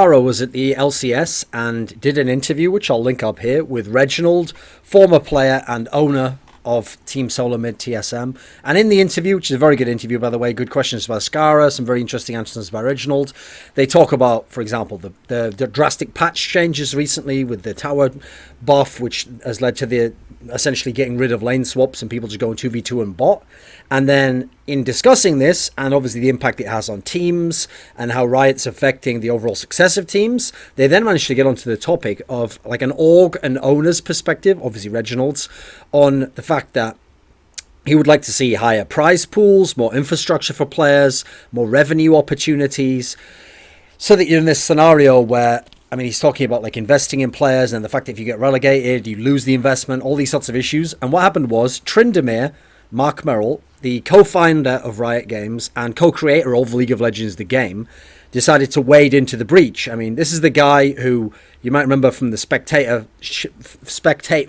Scara was at the LCS and did an interview, which I'll link up here, with Reginald, former player and owner of Team Solar Mid TSM. And in the interview, which is a very good interview, by the way, good questions by Scara, some very interesting answers by Reginald. They talk about, for example, the drastic patch changes recently with the tower buff, which has led to the essentially getting rid of lane swaps and people just going 2v2 and bot. And then in discussing this, and obviously the impact it has on teams and how Riot's affecting the overall success of teams, they then managed to get onto the topic of like an org and owner's perspective, obviously Reginald's, on the fact that he would like to see higher prize pools, more infrastructure for players, more revenue opportunities, so that you're in this scenario where, I mean, he's talking about like investing in players and the fact that if you get relegated, you lose the investment, all these sorts of issues. And what happened was Tryndamere, Marc Merrill, the co-founder of Riot Games and co-creator of League of Legends, the game, decided to wade into the breach. I mean, this is the guy who you might remember from the Spectate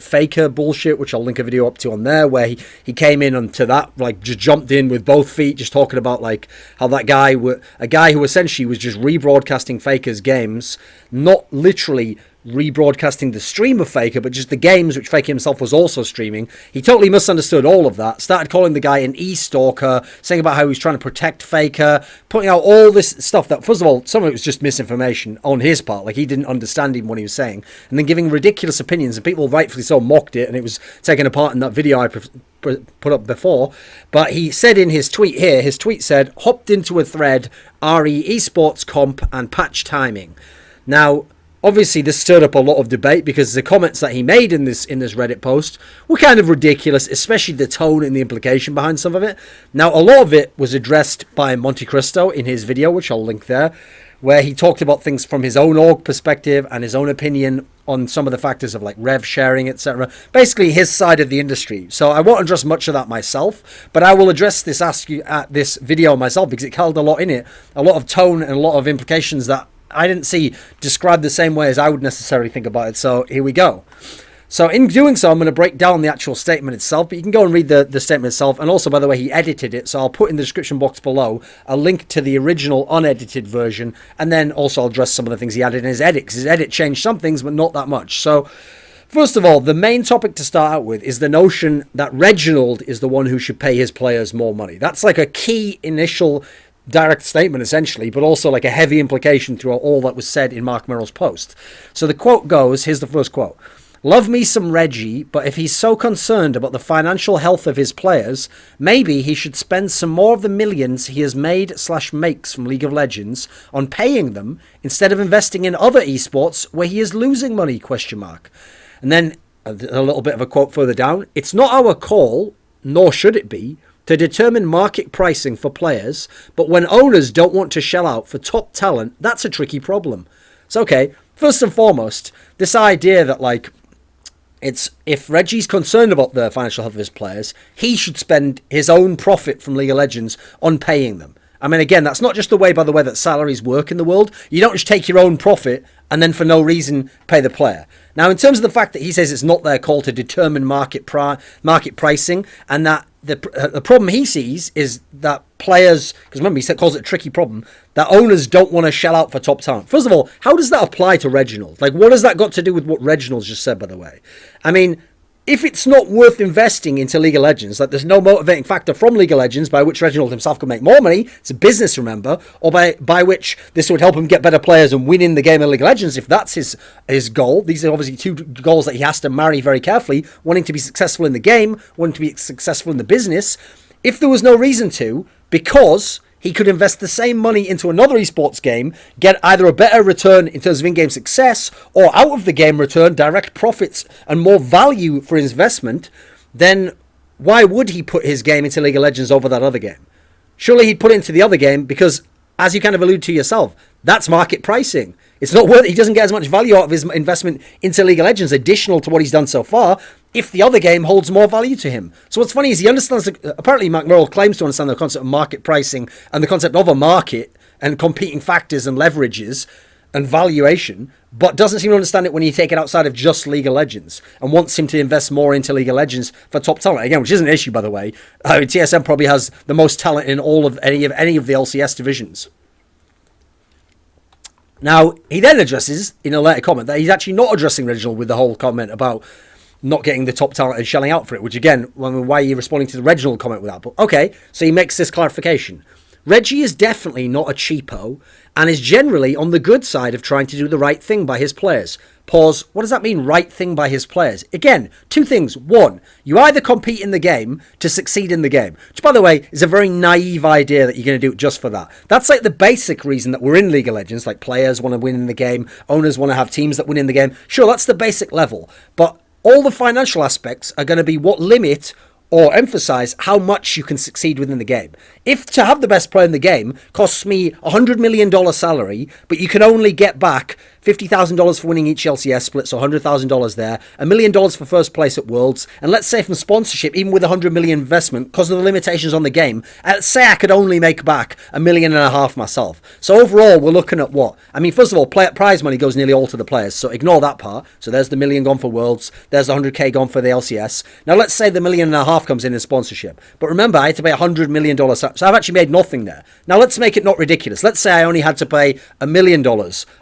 Faker bullshit, which I'll link a video up to on there, where he came in onto that, like just jumped in with both feet, just talking about like how that guy, a guy who essentially was just rebroadcasting Faker's games, not literally rebroadcasting the stream of Faker, but just the games which Faker himself was also streaming. He totally misunderstood all of that, started calling the guy an e-stalker, saying about how he was trying to protect Faker, putting out all this stuff that, first of all, some of it was just misinformation on his part, like he didn't understand even what he was saying, and then giving ridiculous opinions, and people rightfully so mocked it, and it was taken apart in that video I put up before. But he said in his tweet here, his tweet said, hopped into a thread, RE esports comp and patch timing. Now, obviously, this stirred up a lot of debate because the comments that he made in this Reddit post were kind of ridiculous, especially the tone and the implication behind some of it. Now, a lot of it was addressed by Monte Cristo in his video, which I'll link there, where he talked about things from his own org perspective and his own opinion on some of the factors of like rev sharing, etc. Basically, his side of the industry. So I won't address much of that myself, but I will address this this video myself because it held a lot in it, a lot of tone and a lot of implications that I didn't see described the same way as I would necessarily think about it. So here we go. So in doing so, I'm going to break down the actual statement itself, but you can go and read the statement itself. And also, by the way, he edited it. So I'll put in the description box below a link to the original unedited version. And then also I'll address some of the things he added in his edit, because his edit changed some things, but not that much. So first of all, the main topic to start out with is the notion that Reginald is the one who should pay his players more money. That's like a key initial direct statement essentially, but also like a heavy implication throughout all that was said in Marc Merrill's post. So the quote goes, here's the first quote: "Love me some Reggie, but if he's so concerned about the financial health of his players, maybe he should spend some more of the millions he has made/makes from League of Legends on paying them instead of investing in other esports where he is losing money, question mark." And then a little bit of a quote further down: "It's not our call, nor should it be, to determine market pricing for players, but when owners don't want to shell out for top talent, that's a tricky problem." So, okay, first and foremost, this idea that, like, it's if Reggie's concerned about the financial health of his players, he should spend his own profit from League of Legends on paying them. I mean, again, that's not just the way, by the way, that salaries work in the world. You don't just take your own profit and then for no reason pay the player. Now, in terms of the fact that he says it's not their call to determine market pricing, and that the problem he sees is that players, because remember he calls it a tricky problem, that owners don't want to shell out for top talent. First of all, how does that apply to Reginald? Like, what has that got to do with what Reginald's just said, by the way? I mean, if it's not worth investing into League of Legends, like there's no motivating factor from League of Legends by which Reginald himself can make more money, it's a business, remember, or by which this would help him get better players and win in the game of League of Legends, if that's his goal. These are obviously two goals that he has to marry very carefully, wanting to be successful in the game, wanting to be successful in the business. If there was no reason to, because he could invest the same money into another esports game, get either a better return in terms of in-game success or out of the game return, direct profits and more value for his investment, then why would he put his game into League of Legends over that other game? Surely he'd put it into the other game because, as you kind of allude to yourself, that's market pricing. It's not worth it. He doesn't get as much value out of his investment into League of Legends additional to what he's done so far if the other game holds more value to him. So what's funny is he understands, apparently Marc Merrill claims to understand the concept of market pricing and the concept of a market and competing factors and leverages and valuation, but doesn't seem to understand it when you take it outside of just League of Legends and wants him to invest more into League of Legends for top talent. Again, which isn't an issue, by the way. TSM probably has the most talent in all of any of the LCS divisions. Now, he then addresses in a later comment that he's actually not addressing Reginald with the whole comment about not getting the top talent and shelling out for it, which again, why are you responding to the Reginald comment with that? But okay, so he makes this clarification. Reggie is definitely not a cheapo and is generally on the good side of trying to do the right thing by his players. Pause. What does that mean, right thing by his players? Again, two things. One, you either compete in the game to succeed in the game, which, by the way, is a very naive idea that you're going to do it just for that. That's like the basic reason that we're in League of Legends. Like, players want to win in the game, owners want to have teams that win in the game. Sure, that's the basic level. But all the financial aspects are going to be what limit or emphasize how much you can succeed within the game. If to have the best player in the game costs me $100 million salary, but you can only get back $50,000 for winning each LCS split, so $100,000 there, $1 million for first place at Worlds, and let's say from sponsorship, even with $100 million investment, because of the limitations on the game, let's say I could only make back $1.5 million myself. So overall, we're looking at what? I mean, first of all, prize money goes nearly all to the players, so ignore that part. So there's the $1 million gone for Worlds, there's the 100k gone for the LCS. Now let's say the $1.5 million comes in sponsorship. But remember, I had to pay $100 million, so I've actually made nothing there. Now let's make it not ridiculous. Let's say I only had to pay $1 million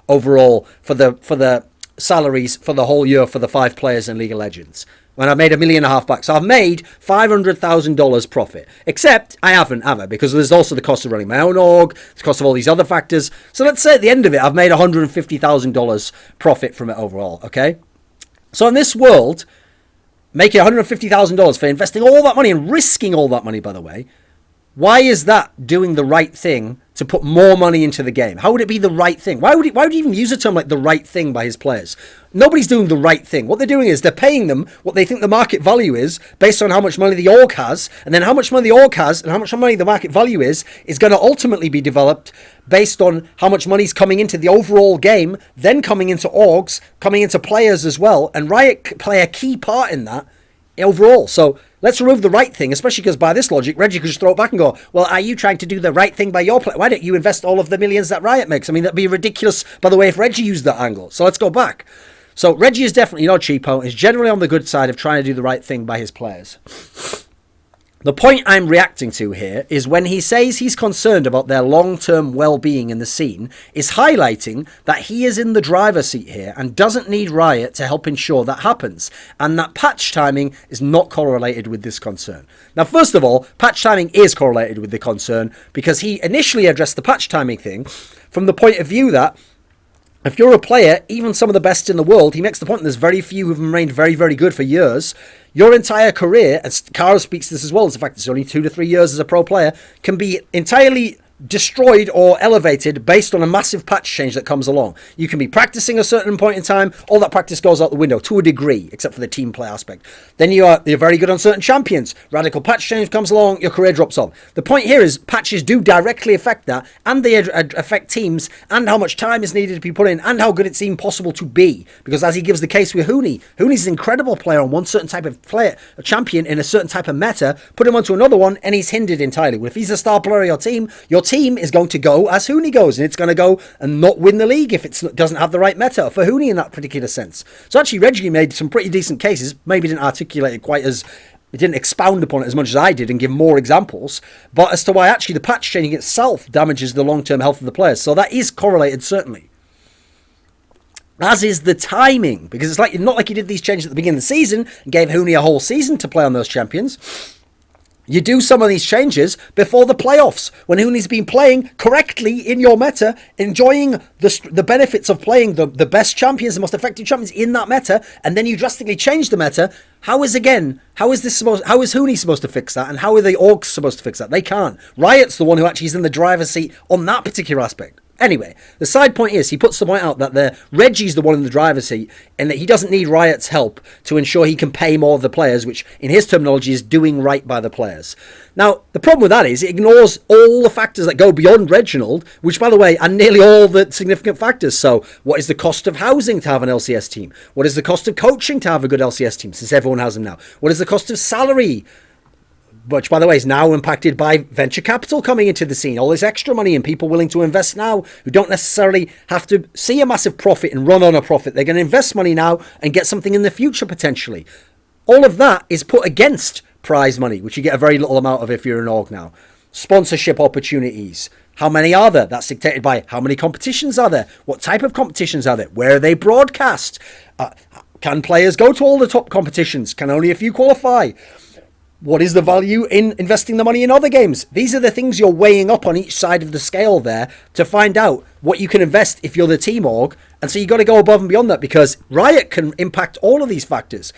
overall for the salaries for the whole year for the 5 players in League of Legends. When I made $1.5 million back. So I've made $500,000 profit. Except I haven't, have I? Because there's also the cost of running my own org, the cost of all these other factors. So let's say at the end of it, I've made $150,000 profit from it overall, okay? So in this world, making $150,000 for investing all that money and risking all that money, by the way, why is that doing the right thing to put more money into the game? How would it be the right thing? Why would he even use a term like the right thing by his players? Nobody's doing the right thing. What they're doing is they're paying them what they think the market value is based on how much money the org has, and then how much money the org has and how much money the market value is going to ultimately be developed based on how much money's coming into the overall game, then coming into orgs, coming into players as well, and Riot play a key part in that overall. So let's remove the right thing, especially because by this logic, Reggie could just throw it back and go, well, are you trying to do the right thing by your play? Why don't you invest all of the millions that Riot makes? I mean, that'd be ridiculous, by the way, if Reggie used that angle. So let's go back. So Reggie is definitely not cheapo, is generally on the good side of trying to do the right thing by his players. The point I'm reacting to here is when he says he's concerned about their long-term well-being in the scene, is highlighting that he is in the driver's seat here and doesn't need Riot to help ensure that happens, and that patch timing is not correlated with this concern. Now, first of all, patch timing is correlated with the concern because he initially addressed the patch timing thing from the point of view that if you're a player, even some of the best in the world, he makes the point that there's very few who've remained very, very good for years. Your entire career, as Kara speaks to this as well, as the fact it's only 2 to 3 years as a pro player, can be entirely destroyed or elevated based on a massive patch change that comes along. You can be practicing a certain point in time, all that practice goes out the window to a degree, except for the team play aspect. Then you're very good on certain champions. Radical patch change comes along, your career drops off. The point here is patches do directly affect that, and they affect teams, and how much time is needed to be put in, and how good it's even possible to be. Because as he gives the case with Hooney's an incredible player on one certain type of player, a champion in a certain type of meta, put him onto another one, and he's hindered entirely. Well, if he's a star player of your team is going to go as Hooney goes, and it's going to go and not win the league if it doesn't have the right meta for Hooney in that particular sense. So actually Reggie made some pretty decent cases, maybe didn't articulate it quite as, it didn't expound upon it as much as I did and give more examples, but as to why actually the patch changing itself damages the long-term health of the players. So that is correlated, certainly. As is the timing, because it's like not like you did these changes at the beginning of the season and gave Hooney a whole season to play on those champions. You do some of these changes before the playoffs, when Hooney's been playing correctly in your meta, enjoying the benefits of playing the best champions, the most effective champions in that meta, and then you drastically change the meta. How is Hooney supposed to fix that, and how are the orgs supposed to fix that? They can't. Riot's the one who actually is in the driver's seat on that particular aspect. Anyway, the side point is he puts the point out that Reggie's the one in the driver's seat and that he doesn't need Riot's help to ensure he can pay more of the players, which in his terminology is doing right by the players. Now, the problem with that is it ignores all the factors that go beyond Reginald, which, by the way, are nearly all the significant factors. So what is the cost of housing to have an LCS team? What is the cost of coaching to have a good LCS team, since everyone has them now? What is the cost of salary, which, by the way, is now impacted by venture capital coming into the scene, all this extra money and people willing to invest now who don't necessarily have to see a massive profit and run on a profit. They're going to invest money now and get something in the future potentially. All of that is put against prize money, which you get a very little amount of if you're an org now. sponsorship opportunities. How many are there? That's dictated by how many competitions are there? What type of competitions are there? Where are they broadcast? Can players go to all the top competitions? Can only a few qualify? What is the value in investing the money in other games? These are the things you're weighing up on each side of the scale there to find out what you can invest if you're the team org. And so you got to go above and beyond that, because Riot can impact all of these factors.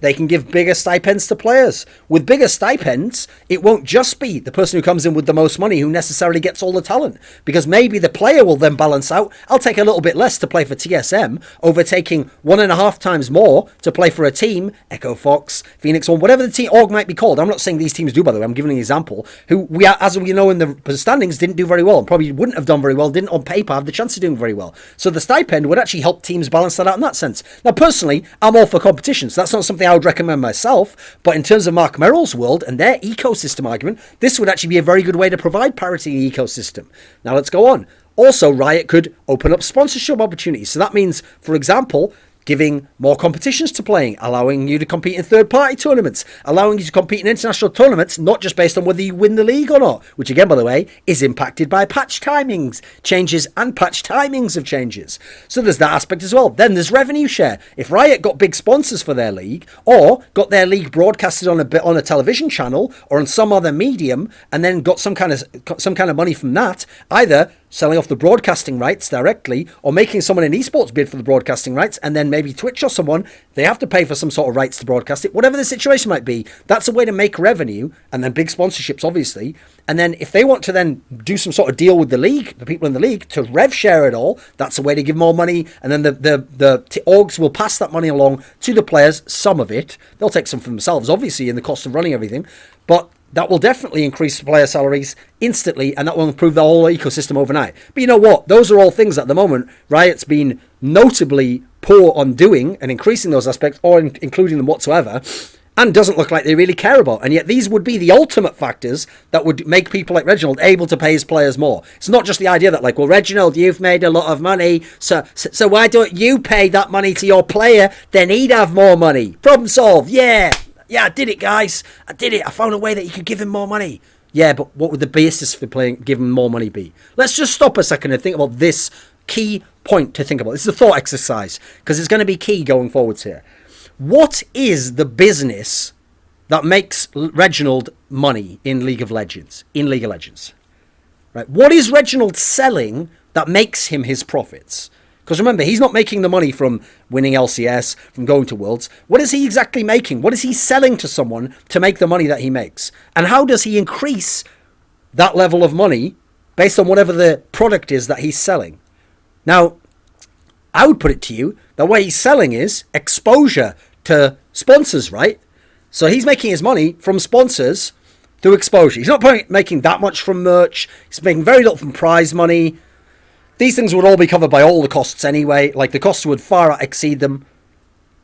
They can give bigger stipends to players. With bigger stipends, it won't just be the person who comes in with the most money who necessarily gets all the talent, because maybe the player will then balance out. I'll take a little bit less to play for TSM over taking 1.5 times more to play for a team, Echo Fox, Phoenix, or whatever the team org might be called. I'm not saying these teams do, by the way. I'm giving an example. Who we are, as we know in the standings, didn't do very well and probably wouldn't have done very well, didn't on paper have the chance of doing very well. So the stipend would actually help teams balance that out in that sense. Now, personally, I'm all for competitions. That's not something I would recommend myself, but in terms of Marc Merrill's world and their ecosystem argument, this would actually be a very good way to provide parity in the ecosystem. Now let's go on. Also, Riot could open up sponsorship opportunities. So that means, for example, giving more competitions to playing, allowing you to compete in third-party tournaments, allowing you to compete in international tournaments, not just based on whether you win the league or not, which again, by the way, is impacted by patch timings, changes and patch timings of changes. So there's that aspect as well. Then there's revenue share. If Riot got big sponsors for their league, or got their league broadcasted on a television channel or on some other medium, and then got some kind of money from that, either selling off the broadcasting rights directly, or making someone in esports bid for the broadcasting rights, and then maybe Twitch or someone, they have to pay for some sort of rights to broadcast it, whatever the situation might be. That's a way to make revenue, and then big sponsorships, obviously. And then if they want to then do some sort of deal with the league, the people in the league, to rev share it all, that's a way to give more money, and then the orgs will pass that money along to the players, some of it. They'll take some for themselves, obviously, in the cost of running everything, but that will definitely increase player salaries instantly, and that will improve the whole ecosystem overnight. But you know what? Those are all things at the moment Riot's been notably poor on doing and increasing those aspects, or including them whatsoever, and doesn't look like they really care about. And yet these would be the ultimate factors that would make people like Reginald able to pay his players more. It's not just the idea that, like, well, Reginald, you've made a lot of money, so why don't you pay that money to your player? Then he'd have more money. Problem solved. Yeah, I did it, guys. I did it. I found a way that you could give him more money. Yeah, but what would the basis for giving more money be? Let's just stop a second and think about this key point to think about. This is a thought exercise, because it's going to be key going forwards here. What is the business that makes Reginald money in League of Legends? Right? What is Reginald selling that makes him his profits? Because remember, he's not making the money from winning LCS, from going to Worlds. What is he exactly making? What is he selling to someone to make the money that he makes? And how does he increase that level of money based on whatever the product is that he's selling? Now, I would put it to you, the way he's selling is exposure to sponsors, right? So he's making his money from sponsors through exposure. He's not making that much from merch. He's making very little from prize money. These things would all be covered by all the costs anyway. Like, the costs would far exceed them.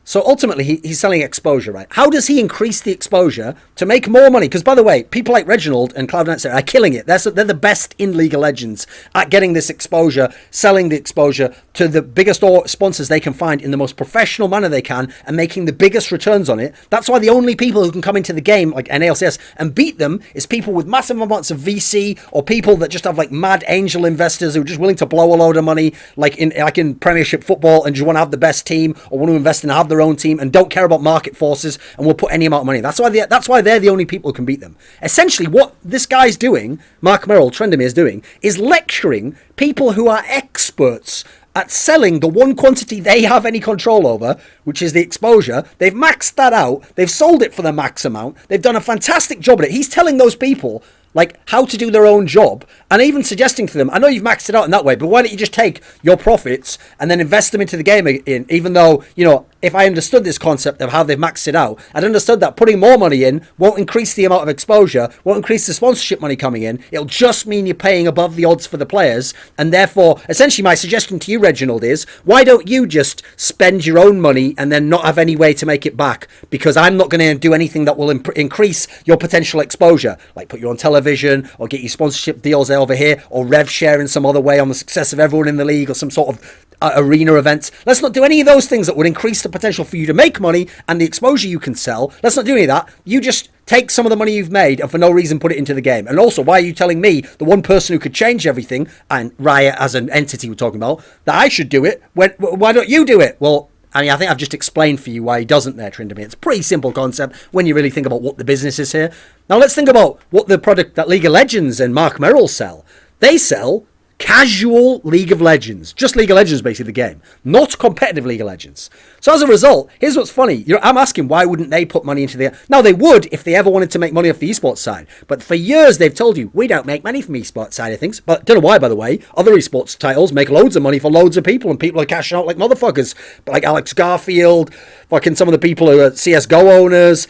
So ultimately, he's selling exposure, right? How does he increase the exposure to make more money? Because, by the way, people like Reginald and Cloud9 are killing it. They're the best in League of Legends at getting this exposure, selling the exposure to the biggest sponsors they can find in the most professional manner they can, and making the biggest returns on it. That's why the only people who can come into the game, like NALCS, and beat them is people with massive amounts of VC, or people that just have, like, mad angel investors who are just willing to blow a load of money, like in Premiership football, and just want to have the best team, or want to invest and have their own team, and don't care about market forces, and will put any amount of money. That's why they're the only people who can beat them. Essentially, what this guy's doing, Marc Merrill, Tryndamere, is doing, is lecturing people who are experts at selling the one quantity they have any control over, which is the exposure. They've maxed that out. They've sold it for the max amount. They've done a fantastic job at it. He's telling those people, like, how to do their own job, and even suggesting to them, I know you've maxed it out in that way, but why don't you just take your profits and then invest them into the game again? Even though, you know, if I understood this concept of how they've maxed it out, I'd understood that putting more money in won't increase the amount of exposure, won't increase the sponsorship money coming in. It'll just mean you're paying above the odds for the players. And therefore, essentially, my suggestion to you, Reginald, is why don't you just spend your own money and then not have any way to make it back? Because I'm not going to do anything that will increase your potential exposure, like put you on television, or get you sponsorship deals over here, or rev share in some other way on the success of everyone in the league, or some sort of arena events. Let's not do any of those things that would increase the potential for you to make money and the exposure you can sell. Let's not do any of that. You just take some of the money you've made and for no reason put it into the game. And also, why are you telling me, the one person who could change everything, and Riot as an entity we're talking about, that I should do it? Why don't you do it? Well, I mean, I think I've just explained for you why he doesn't there, Tryndamere. It's a pretty simple concept when you really think about what the business is here. Now let's think about what the product that League of Legends and Marc Merrill sell. They sell casual League of Legends. Just League of Legends, basically, the game. Not competitive League of Legends. So as a result, here's what's funny. I'm asking, why wouldn't they put money into the... Now, they would if they ever wanted to make money off the esports side. But for years, they've told you, we don't make money from esports side of things. But don't know why, by the way. Other esports titles make loads of money for loads of people, and people are cashing out like motherfuckers. But like Alex Garfield, fucking some of the people who are CSGO owners,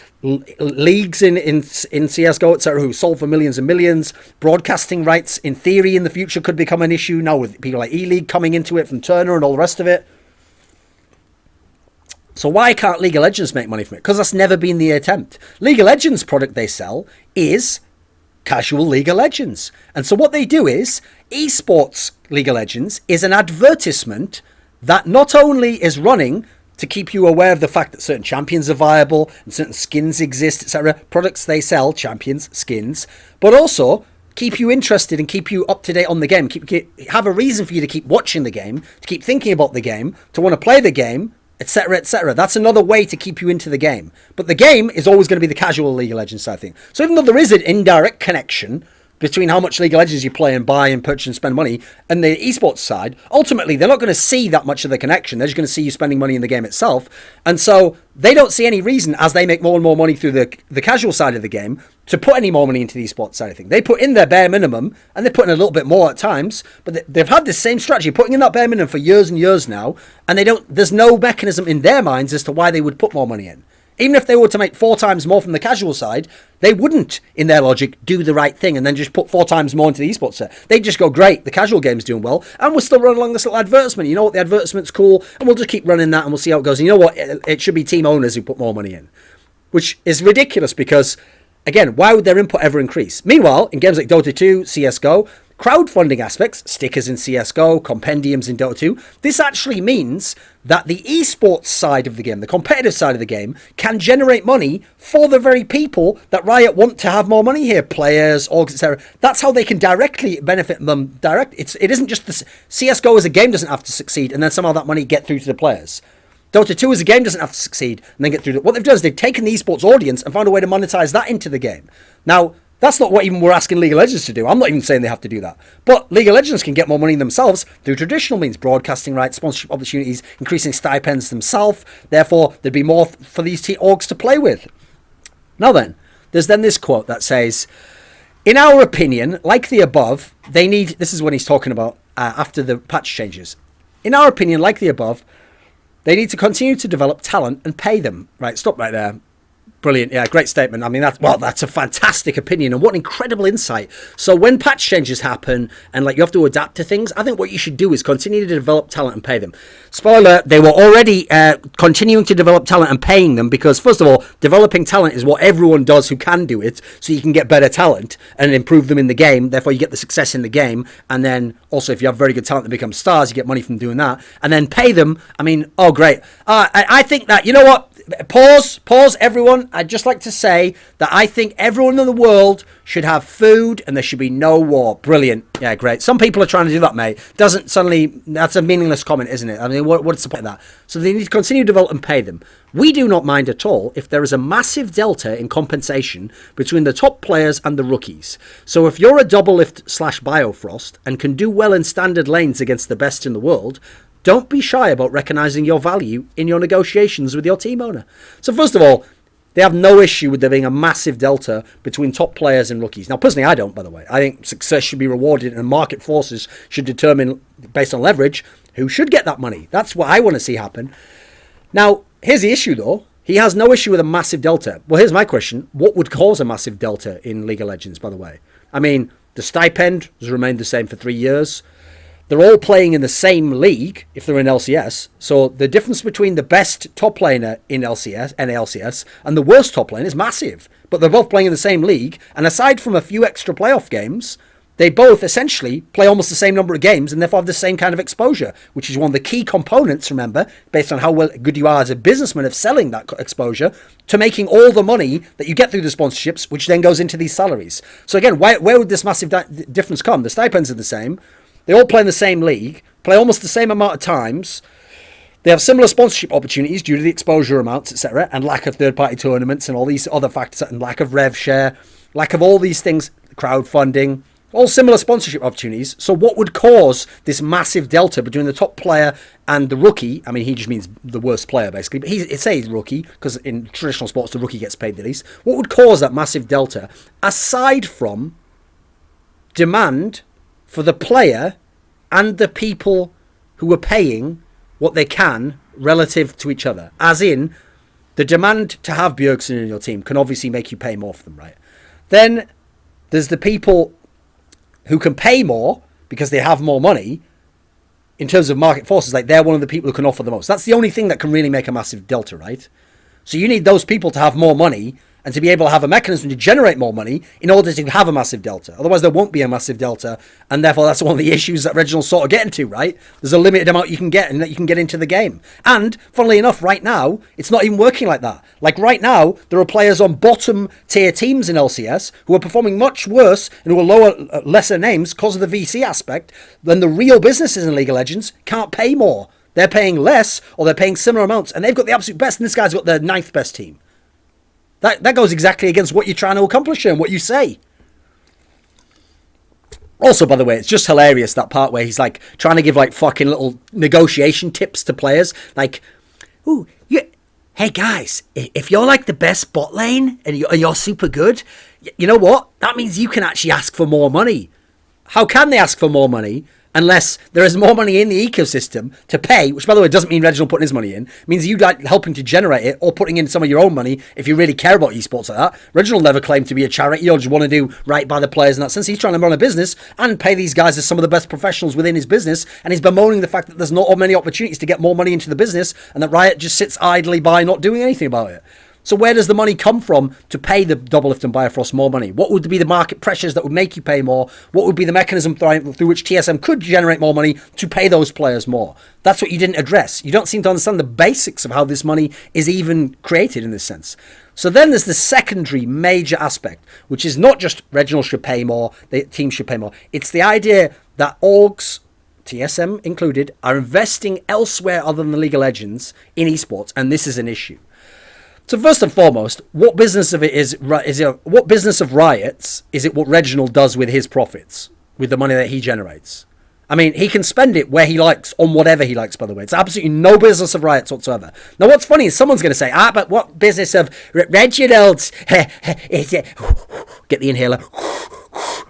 leagues in CSGO, etc., who sold for millions and millions. Broadcasting rights, in theory, in the future could become an issue now with people like E-League coming into it from Turner and all the rest of it. So why can't League of Legends make money from it? Because that's never been the attempt. League of Legends product they sell is casual League of Legends. And so what they do is, esports League of Legends is an advertisement that not only is running to keep you aware of the fact that certain champions are viable and certain skins exist, etc. Products they sell, champions, skins, but also keep you interested and keep you up to date on the game. Have a reason for you to keep watching the game, to keep thinking about the game, to want to play the game, etc., etc. That's another way to keep you into the game. But the game is always going to be the casual League of Legends side thing. So even though there is an indirect connection between how much League of Legends you play and buy and purchase and spend money and the esports side, ultimately they're not going to see that much of the connection. They're just going to see you spending money in the game itself. And so they don't see any reason, as they make more and more money through the casual side of the game, to put any more money into the esports side of things. They put in their bare minimum, and they put in a little bit more at times, but they've had this same strategy, putting in that bare minimum for years and years now, and there's no mechanism in their minds as to why they would put more money in. Even if they were to make 4 times more from the casual side, they wouldn't, in their logic, do the right thing and then just put 4 times more into the esports set. They'd just go, great, the casual game's doing well, and we'll still run along this little advertisement. You know what, the advertisement's cool, and we'll just keep running that and we'll see how it goes. And you know what, it should be team owners who put more money in. Which is ridiculous because, again, why would their input ever increase? Meanwhile, in games like Dota 2, CSGO, crowdfunding aspects, stickers in CSGO, compendiums in Dota 2, this actually means that the esports side of the game, the competitive side of the game, can generate money for the very people that Riot want to have more money here, players, orgs, etc. That's how they can directly benefit them It isn't just the CSGO as a game doesn't have to succeed and then somehow that money get through to the players. Dota 2 as a game doesn't have to succeed and then get through. What they've done is they've taken the esports audience and found a way to monetize that into the game. Now, that's not what even we're asking League of Legends to do. I'm not even saying they have to do that. But League of Legends can get more money themselves through traditional means, broadcasting rights, sponsorship opportunities, increasing stipends themselves. Therefore, there'd be more for these orgs to play with. Now then, there's then this quote that says, in our opinion, like the above, they need... This is when he's talking about after the patch changes. In our opinion, like the above, they need to continue to develop talent and pay them. Right, stop right there. Brilliant. Yeah, great statement. I mean, that's a fantastic opinion and what an incredible insight. So when patch changes happen and like you have to adapt to things, I think what you should do is continue to develop talent and pay them. Spoiler, they were already continuing to develop talent and paying them because, first of all, developing talent is what everyone does who can do it, so you can get better talent and improve them in the game. Therefore, you get the success in the game. And then also, if you have very good talent that become stars, you get money from doing that. And then pay them. I mean, oh, great. I think that, you know what? Pause, everyone. I'd just like to say that I think everyone in the world should have food and there should be no war. Brilliant. Yeah, great. Some people are trying to do that, mate. That's a meaningless comment, isn't it? I mean, what's the point of that? So they need to continue to develop and pay them. We do not mind at all if there is a massive delta in compensation between the top players and the rookies. So if you're a double lift / Biofrost and can do well in standard lanes against the best in the world, don't be shy about recognizing your value in your negotiations with your team owner. So first of all, they have no issue with there being a massive delta between top players and rookies. Now, personally, I don't, by the way. I think success should be rewarded and market forces should determine, based on leverage, who should get that money. That's what I want to see happen. Now, here's the issue, though. He has no issue with a massive delta. Well, here's my question. What would cause a massive delta in League of Legends, by the way? I mean, the stipend has remained the same for 3 years. They're all playing in the same league if they're in LCS. So the difference between the best top laner in LCS and the worst top lane is massive. But they're both playing in the same league. And aside from a few extra playoff games, they both essentially play almost the same number of games and therefore have the same kind of exposure, which is one of the key components, remember, based on how good you are as a businessman of selling that exposure, to making all the money that you get through the sponsorships, which then goes into these salaries. So again, where would this massive difference come? The stipends are the same. They all play in the same league, play almost the same amount of times. They have similar sponsorship opportunities due to the exposure amounts, etc., and lack of third-party tournaments and all these other factors, and lack of rev share, lack of all these things, crowdfunding, all similar sponsorship opportunities. So what would cause this massive delta between the top player and the rookie? I mean, he just means the worst player, basically. But it says rookie, because in traditional sports, the rookie gets paid the least. What would cause that massive delta, aside from demand for the player and the people who are paying what they can relative to each other? As in, the demand to have Bjergsen in your team can obviously make you pay more for them, right? Then there's the people who can pay more because they have more money in terms of market forces. Like, they're one of the people who can offer the most. That's the only thing that can really make a massive delta, right? So you need those people to have more money and to be able to have a mechanism to generate more money in order to have a massive delta. Otherwise, there won't be a massive delta, and therefore that's one of the issues that Reginald's sort of getting to, right? There's a limited amount you can get and that you can get into the game. And, funnily enough, right now, it's not even working like that. Like, right now, there are players on bottom-tier teams in LCS who are performing much worse and who are lower, lesser names because of the VC aspect than the real businesses in League of Legends can't pay more. They're paying less, or they're paying similar amounts, and they've got the absolute best, and this guy's got the 9th best team. That goes exactly against what you're trying to accomplish here and what you say. Also, by the way, it's just hilarious, that part where he's like trying to give like fucking little negotiation tips to players. Like, ooh, hey guys, if you're like the best bot lane and you're super good, you know what? That means you can actually ask for more money. How can they ask for more money? Unless there is more money in the ecosystem to pay, which, by the way, doesn't mean Reginald putting his money in. It means you like helping to generate it or putting in some of your own money if you really care about esports like that. Reginald never claimed to be a charity or just want to do right by the players in that sense. He's trying to run a business and pay these guys as some of the best professionals within his business, and he's bemoaning the fact that there's not many opportunities to get more money into the business and that Riot just sits idly by not doing anything about it. So where does the money come from to pay the Doublelift and Bifrost more money? What would be the market pressures that would make you pay more? What would be the mechanism through which TSM could generate more money to pay those players more? That's what you didn't address. You don't seem to understand the basics of how this money is even created in this sense. So then there's the secondary major aspect, which is not just Reginald should pay more, the team should pay more. It's the idea that orgs, TSM included, are investing elsewhere other than the League of Legends in esports, and this is an issue. So first and foremost, what business of what business of Riot's is it what Reginald does with his profits, with the money that he generates? I mean, he can spend it where he likes, on whatever he likes, by the way. It's absolutely no business of Riot's whatsoever. Now, what's funny is someone's going to say, but what business of Reginald's is it? Get the inhaler.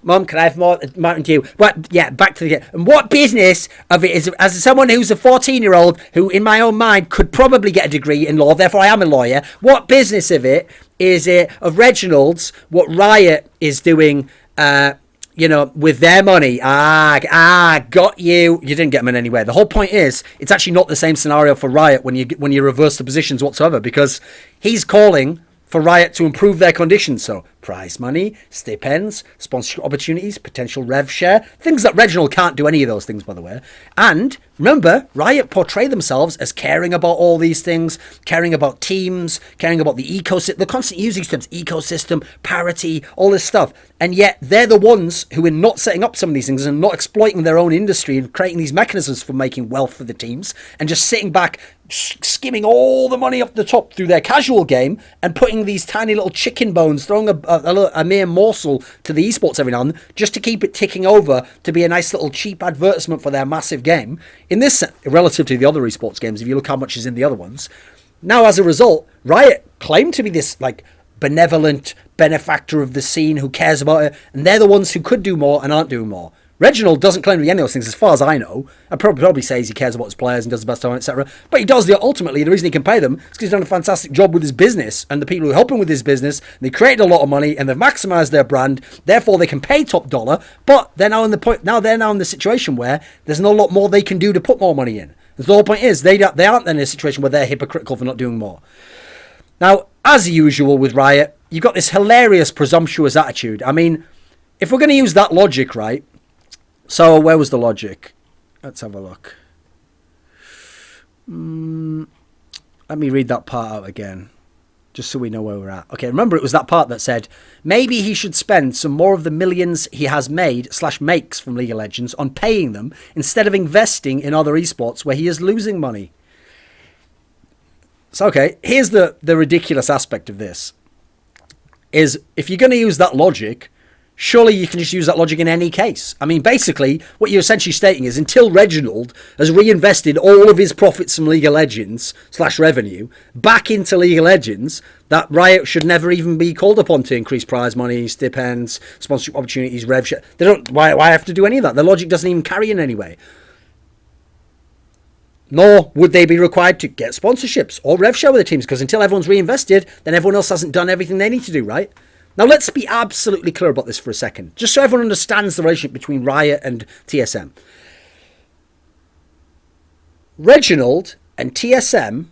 Mum, can I have more Mountain Dew? What? Yeah, back to the... And what business of it is, as someone who's a 14-year-old who, in my own mind, could probably get a degree in law, therefore I am a lawyer, what business of it is it, of Reginald's, what Riot is doing, with their money? Got you. You didn't get them in anywhere. The whole point is, it's actually not the same scenario for Riot when you reverse the positions whatsoever, because he's calling for Riot to improve their conditions. So prize money, stipends, sponsorship opportunities, potential rev share, things that Reginald can't do any of those things, by the way. And remember, Riot portray themselves as caring about all these things, caring about teams, caring about the ecosystem. They're constantly using terms, ecosystem, parity, all this stuff. And yet they're the ones who are not setting up some of these things and not exploiting their own industry and creating these mechanisms for making wealth for the teams and just sitting back, skimming all the money off the top through their casual game and putting these tiny little chicken bones, throwing a mere morsel to the esports every now and then just to keep it ticking over to be a nice little cheap advertisement for their massive game. In this, relative to the other esports games, if you look how much is in the other ones, now as a result, Riot claim to be this like benevolent benefactor of the scene who cares about it, and they're the ones who could do more and aren't doing more. Reginald doesn't claim to be any of those things, as far as I know. I probably says he cares about his players and does the best of them, etc. But he does ultimately, the reason he can pay them is because he's done a fantastic job with his business, and the people who help him with his business, they created a lot of money and they've maximised their brand. Therefore, they can pay top dollar. But they're now in the situation where there's not a lot more they can do to put more money in. The whole point is they aren't in a situation where they're hypocritical for not doing more. Now, as usual with Riot, you've got this hilarious presumptuous attitude. I mean, if we're going to use that logic, right? So where was the logic? Let's have a look. Let me read that part out again, just so we know where we're at. Okay, remember it was that part that said, maybe he should spend some more of the millions he has made / makes from League of Legends on paying them instead of investing in other esports where he is losing money. So, okay, here's the ridiculous aspect of this. Is if you're going to use that logic, surely you can just use that logic in any case. I mean, basically, what you're essentially stating is until Reginald has reinvested all of his profits from League of Legends / revenue back into League of Legends, that Riot should never even be called upon to increase prize money, stipends, sponsorship opportunities, rev share. They don't. Why have to do any of that? The logic doesn't even carry in any way. Nor would they be required to get sponsorships or rev share with the teams, because until everyone's reinvested, then everyone else hasn't done everything they need to do, right? Now, let's be absolutely clear about this for a second, just so everyone understands the relationship between Riot and TSM. Reginald and TSM,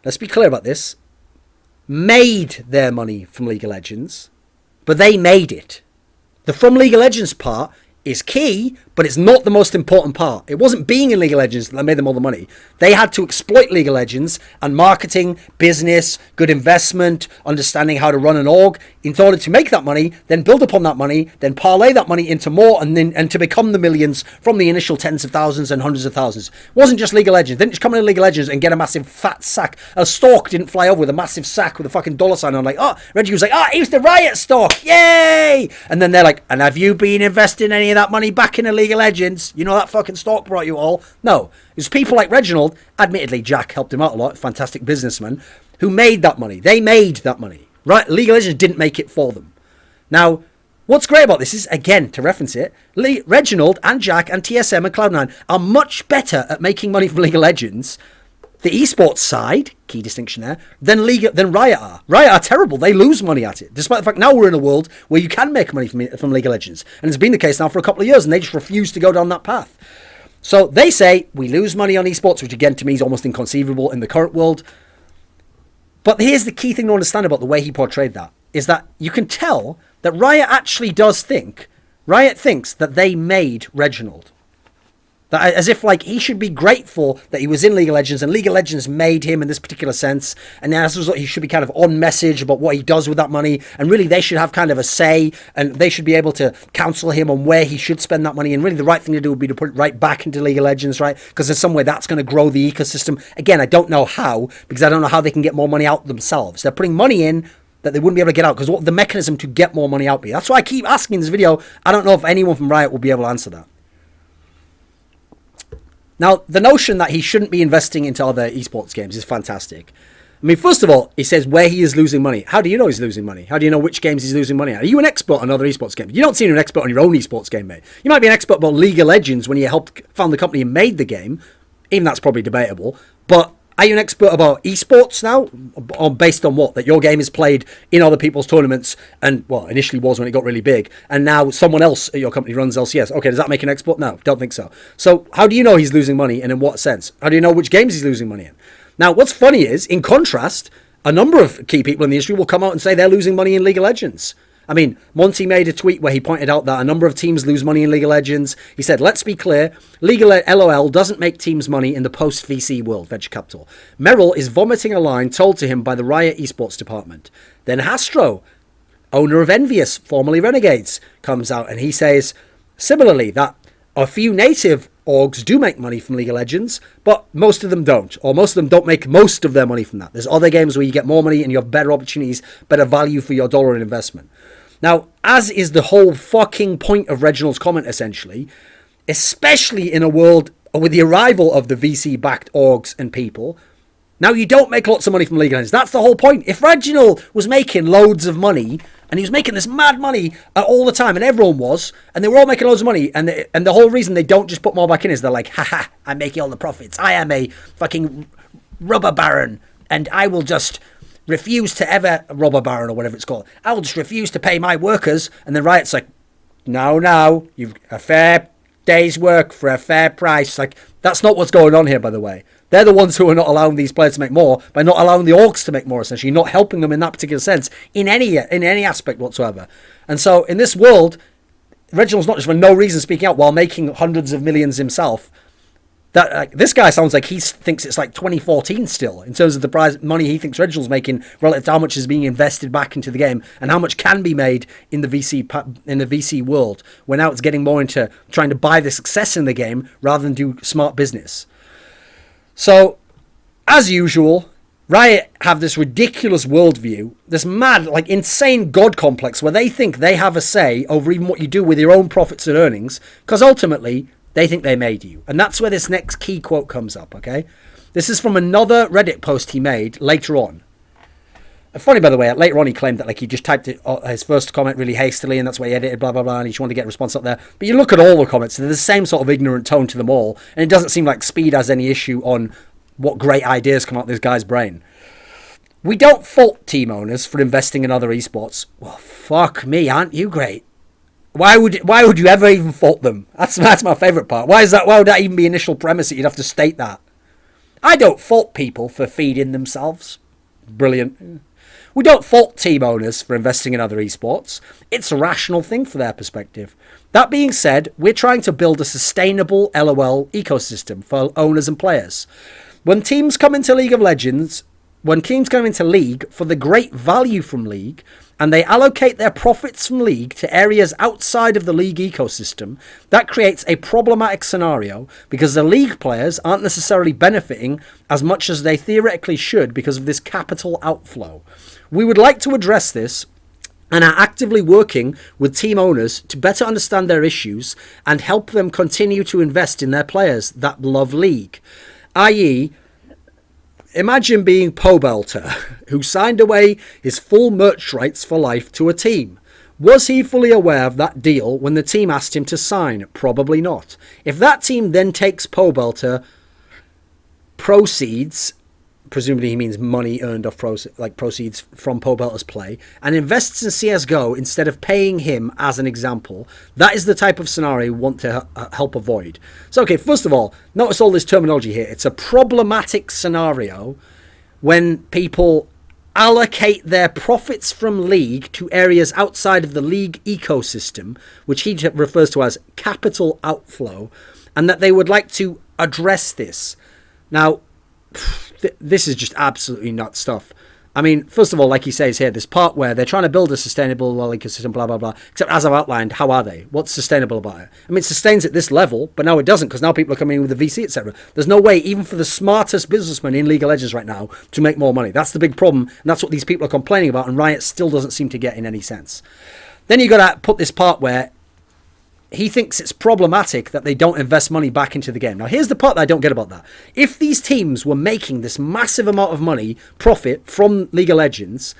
let's be clear about this, made their money from League of Legends, but they made it. The from League of Legends part is key, but it's not the most important part. It wasn't being in League of Legends that made them all the money. They had to exploit League of Legends and marketing, business, good investment, understanding how to run an org in order to make that money, then build upon that money, then parlay that money into more and to become the millions from the initial tens of thousands and hundreds of thousands. It wasn't just League of Legends. They didn't just come in League of Legends and get a massive fat sack. A stalk didn't fly over with a massive sack with a fucking dollar sign on, like, oh, Reggie was like, oh, here's the Riot stalk, yay! And then they're like, and have you been investing any of that money back in a League of Legends? You know that fucking stalk brought you all? No. It was people like Reginald, admittedly Jack helped him out a lot, fantastic businessman, who made that money. They made that money. Right? League of Legends didn't make it for them. Now, what's great about this is, again, to reference it, Reginald and Jack and TSM and Cloud9 are much better at making money from League of Legends, the esports side, key distinction there, than Riot are. Riot are terrible. They lose money at it. Despite the fact now we're in a world where you can make money from League of Legends. And it's been the case now for a couple of years, and they just refuse to go down that path. So they say, we lose money on esports, which again to me is almost inconceivable in the current world. But here's the key thing to understand about the way he portrayed that, is that you can tell that Riot actually does think, Riot thinks that they made Reginald. That, as if like he should be grateful that he was in League of Legends and League of Legends made him in this particular sense, and as a result he should be kind of on message about what he does with that money, and really they should have kind of a say, and they should be able to counsel him on where he should spend that money, and really the right thing to do would be to put it right back into League of Legends, right? Because in some way that's going to grow the ecosystem. Again, I don't know how, because I don't know how they can get more money out themselves. They're putting money in that they wouldn't be able to get out, because what the mechanism to get more money out be? That's why I keep asking in this video. I don't know if anyone from Riot will be able to answer that. Now, the notion that he shouldn't be investing into other esports games is fantastic. I mean, first of all, he says where he is losing money. How do you know he's losing money? How do you know which games he's losing money at? Are you an expert on other esports games? You don't seem an expert on your own esports game, mate. You might be an expert about League of Legends when you helped found the company and made the game. Even that's probably debatable. But are you an expert about esports now? Or based on what? That your game is played in other people's tournaments and, well, initially was when it got really big, and now someone else at your company runs LCS. Okay, does that make an expert? No, don't think so. So how do you know he's losing money, and in what sense? How do you know which games he's losing money in? Now, what's funny is, in contrast, a number of key people in the industry will come out and say they're losing money in League of Legends. I mean, Monty made a tweet where he pointed out that a number of teams lose money in League of Legends. He said, let's be clear, LOL doesn't make teams money in the post-VC world, venture capital. Merrill is vomiting a line told to him by the Riot esports department. Then Hastro, owner of Envious, formerly Renegades, comes out and he says, similarly, that a few native orgs do make money from League of Legends, but most of them don't, or most of them don't make most of their money from that. There's other games where you get more money and you have better opportunities, better value for your dollar in investment. Now, as is the whole fucking point of Reginald's comment, essentially, especially in a world with the arrival of the VC-backed orgs and people, now you don't make lots of money from League of Legends. That's the whole point. If Reginald was making loads of money, and he was making this mad money all the time, and everyone was, and they were all making loads of money, and the whole reason they don't just put more back in is they're like, haha, I'm making all the profits. I am a fucking rubber baron, and I will just refuse to ever, robber baron or whatever it's called, I will just refuse to pay my workers. And then Riot's like, no, you've a fair day's work for a fair price. Like, that's not what's going on here, by the way. They're the ones who are not allowing these players to make more by not allowing the orgs to make more, essentially, not helping them in that particular sense in any aspect whatsoever. And so in this world, Reginald's not just for no reason speaking out while making hundreds of millions himself. That this guy sounds like he thinks it's like 2014 still in terms of the prize money he thinks Reginald's making relative to how much is being invested back into the game and how much can be made in the VC world. Where now it's getting more into trying to buy the success in the game rather than do smart business. So, as usual, Riot have this ridiculous worldview, this mad, like insane God complex where they think they have a say over even what you do with your own profits and earnings, because ultimately they think they made you. And that's where this next key quote comes up, okay? This is from another Reddit post he made later on. Funny, by the way, later on he claimed that like he just typed his first comment really hastily and that's why he edited blah, blah, blah, and he just wanted to get a response up there. But you look at all the comments, they're the same sort of ignorant tone to them all, and it doesn't seem like Speed has any issue on what great ideas come out of this guy's brain. We don't fault team owners for investing in other esports. Well, fuck me, aren't you great? Why would you ever even fault them? That's my favourite part. Why would that even be initial premise that you'd have to state that? I don't fault people for feeding themselves. Brilliant. We don't fault team owners for investing in other esports. It's a rational thing for their perspective. That being said, we're trying to build a sustainable LOL ecosystem for owners and players. When teams come into League for the great value from League, and they allocate their profits from League to areas outside of the League ecosystem, that creates a problematic scenario because the League players aren't necessarily benefiting as much as they theoretically should because of this capital outflow. We would like to address this and are actively working with team owners to better understand their issues and help them continue to invest in their players that love League. I.e., imagine being Pobelter, who signed away his full merch rights for life to a team. Was he fully aware of that deal when the team asked him to sign? Probably not. If that team then takes Pobelter proceeds, presumably he means money earned off proceeds from Pobelter's play, and invests in CSGO instead of paying him as an example, that is the type of scenario we want to help avoid. So, okay, first of all, notice all this terminology here. It's a problematic scenario when people allocate their profits from League to areas outside of the League ecosystem, which he refers to as capital outflow, and that they would like to address this. Now, this is just absolutely nuts stuff. I mean, first of all, like he says here, this part where they're trying to build a sustainable ecosystem, blah, blah, blah. Except as I've outlined, how are they? What's sustainable about it? I mean, it sustains at this level, but now it doesn't because now people are coming in with the VC, etc. There's no way, even for the smartest businessman in League of Legends right now, to make more money. That's the big problem, and that's what these people are complaining about, and Riot still doesn't seem to get in any sense. Then you got to put this part where he thinks it's problematic that they don't invest money back into the game. Now, here's the part that I don't get about that. If these teams were making this massive amount of money, profit from League of Legends,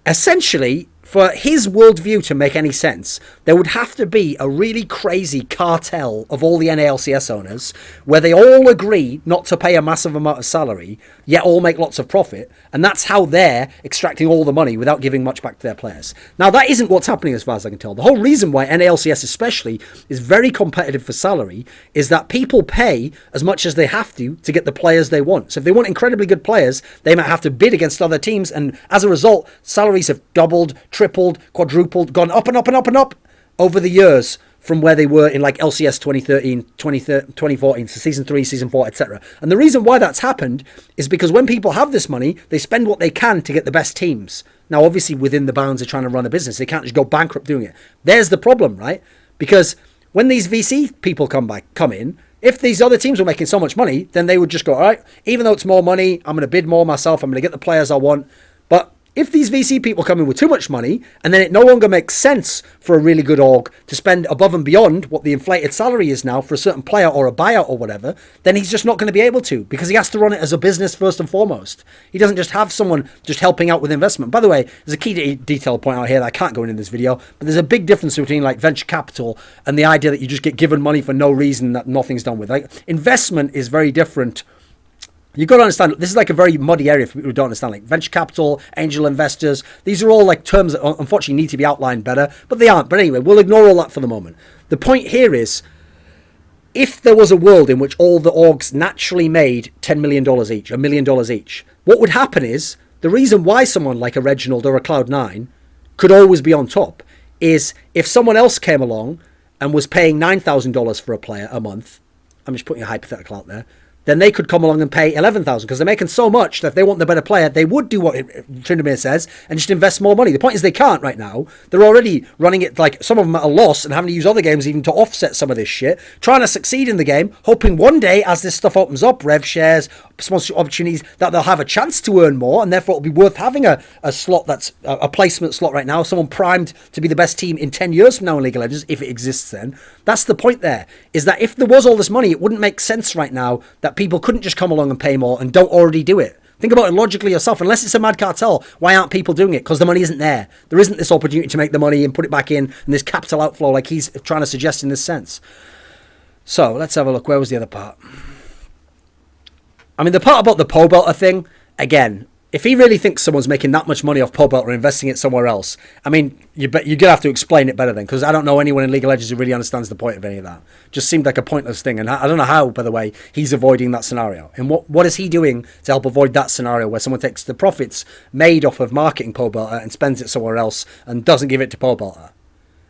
essentially, for his worldview to make any sense, there would have to be a really crazy cartel of all the NALCS owners where they all agree not to pay a massive amount of salary, yet all make lots of profit, and that's how they're extracting all the money without giving much back to their players. Now, that isn't what's happening as far as I can tell. The whole reason why NALCS especially is very competitive for salary is that people pay as much as they have to get the players they want. So if they want incredibly good players, they might have to bid against other teams, and as a result, salaries have doubled, tripled, quadrupled, gone up and up and up and up over the years from where they were in like LCS 2013, 2014, so Season 3, Season 4, etc. And the reason why that's happened is because when people have this money, they spend what they can to get the best teams. Now, obviously, within the bounds of trying to run a business, they can't just go bankrupt doing it. There's the problem, right? Because when these VC people come in, if these other teams were making so much money, then they would just go, all right, even though it's more money, I'm going to bid more myself, I'm going to get the players I want. But if these VC people come in with too much money, and then it no longer makes sense for a really good org to spend above and beyond what the inflated salary is now for a certain player or a buyout or whatever, then he's just not going to be able to, because he has to run it as a business first and foremost. He doesn't just have someone just helping out with investment. By the way, there's a key detail point out here that I can't go into in this video, but there's a big difference between like venture capital and the idea that you just get given money for no reason that nothing's done with. Like, investment is very different. You've got to understand, this is like a very muddy area for people who don't understand, like venture capital, angel investors. These are all like terms that unfortunately need to be outlined better, but they aren't. But anyway, we'll ignore all that for the moment. The point here is, if there was a world in which all the orgs naturally made $10 million each, $1 million each, what would happen is, the reason why someone like a Reginald or a Cloud9 could always be on top is if someone else came along and was paying $9,000 for a player a month, I'm just putting a hypothetical out there, then they could come along and pay $11,000 because they're making so much that if they want the better player, they would do what Tryndamere says and just invest more money. The point is they can't right now. They're already running it like some of them at a loss and having to use other games even to offset some of this shit, trying to succeed in the game, hoping one day as this stuff opens up, rev shares, sponsorship opportunities, that they'll have a chance to earn more and therefore it'll be worth having a slot that's a placement slot right now, someone primed to be the best team in 10 years from now in League of Legends, if it exists then. That's the point there, is that if there was all this money, it wouldn't make sense right now that people couldn't just come along and pay more and don't already do it. Think about it logically yourself. Unless it's a mad cartel, why aren't people doing it? Because the money isn't there. There isn't this opportunity to make the money and put it back in and this capital outflow like he's trying to suggest in this sense. So let's have a look. Where was the other part? I mean, the part about the pole belter thing, again, if he really thinks someone's making that much money off pole belter or investing it somewhere else, I mean, you're going to have to explain it better then, because I don't know anyone in League of Legends who really understands the point of any of that. Just seemed like a pointless thing, and I don't know how, by the way, he's avoiding that scenario. And what is he doing to help avoid that scenario where someone takes the profits made off of marketing pole belter and spends it somewhere else and doesn't give it to pole belter?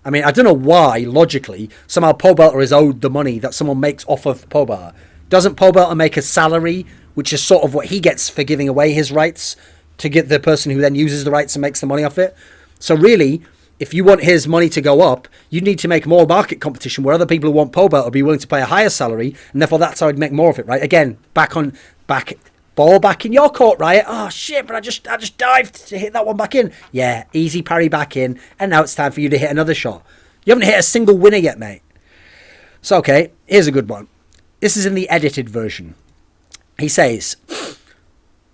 I mean, I don't know why, logically, somehow pole belter is owed the money that someone makes off of pole belter. Doesn't pole belter make a salary, which is sort of what he gets for giving away his rights to get the person who then uses the rights and makes the money off it? So really, if you want his money to go up, you need to make more market competition where other people who want pole belter will be willing to pay a higher salary, and therefore that's how I'd make more of it, right? Again, ball back in your court, Riot. Oh shit, but I just dived to hit that one back in. Yeah, easy parry back in, and now it's time for you to hit another shot. You haven't hit a single winner yet, mate. So okay, here's a good one. This is in the edited version. He says,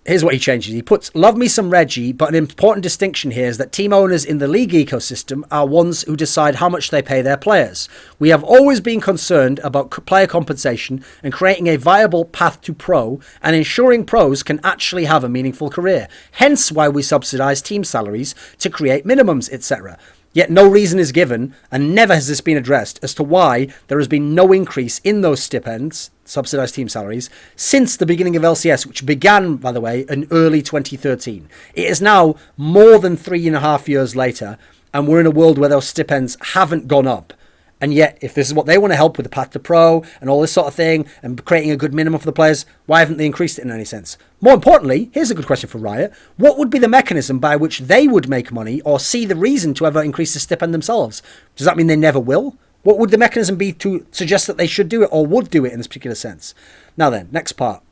here's what he changes. He puts, love me some Reggie, but an important distinction here is that team owners in the league ecosystem are ones who decide how much they pay their players. We have always been concerned about player compensation and creating a viable path to pro and ensuring pros can actually have a meaningful career. Hence why we subsidize team salaries to create minimums, etc. Yet no reason is given, and never has this been addressed, as to why there has been no increase in those stipends, subsidised team salaries, since the beginning of LCS, which began, by the way, in early 2013. It is now more than 3.5 years later, and we're in a world where those stipends haven't gone up. And yet, if this is what they want to help with the path to pro and all this sort of thing and creating a good minimum for the players, why haven't they increased it in any sense? More importantly, here's a good question for Riot. What would be the mechanism by which they would make money or see the reason to ever increase the stipend themselves? Does that mean they never will? What would the mechanism be to suggest that they should do it or would do it in this particular sense? Now then, next part.